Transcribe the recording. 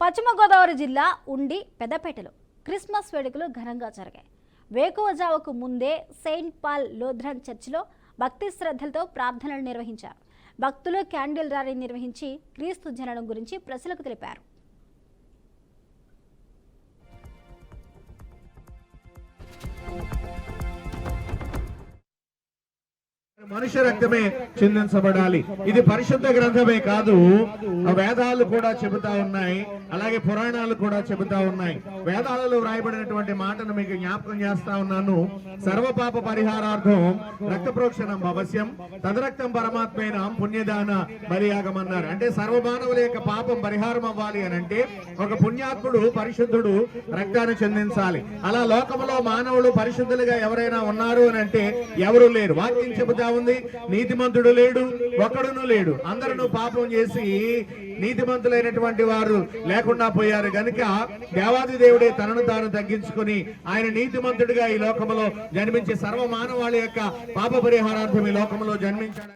పశ్చిమ గోదావరి జిల్లా ఉండి పెద్దపేటలో క్రిస్మస్ వేడుకలు ఘనంగా జరిగాయి. వేకువజావకు ముందే సెయింట్ పాల్ లూథరన్ చర్చిలో భక్తి శ్రద్ధలతో ప్రార్థనలు నిర్వహించారు. భక్తులు క్యాండిల్ ర్యాలీ నిర్వహించి క్రీస్తు జననం గురించి ప్రజలకు తెలిపారు. మనుష్య రక్తమే చిందించబడాలి. ఇది పరిశుద్ధ గ్రంథమే కాదు, వేదాలు కూడా చెబుతా ఉన్నాయి, అలాగే పురాణాలు కూడా చెబుతా ఉన్నాయి. వేదాలలో వ్రాయబడినటువంటి మాటను మీకు జ్ఞాపకం చేస్తా ఉన్నాను. సర్వపాప పరిహారార్థం రక్త ప్రోక్షణం అవశ్యం, తదరక్తం పరమాత్మైన పుణ్యదాన బలియాగం అన్నారు. అంటే సర్వమానవుల యొక్క పాపం పరిహారం అవ్వాలి అని అంటే ఒక పుణ్యాత్ముడు పరిశుద్ధుడు రక్తాన్ని చెందించాలి. అలా లోకంలో మానవులు పరిశుద్ధులుగా ఎవరైనా ఉన్నారు అని అంటే ఎవరు లేరు. వాక్యం చెబుతా ఉంది, నీతిమంతుడు లేడు, ఒకడును లేడు, అందరూ పాపం చేసి నీతిమంతులైనటువంటి వారు లేకుండా పోయారు. గనుక దేవాది దేవుడే తనను తాను తగ్గించుకుని ఆయన నీతిమంతుడిగా ఈ లోకంలో జన్మించి సర్వ మానవాళి యొక్క పాప పరిహారార్థం ఈ లోకంలో జన్మించాడు.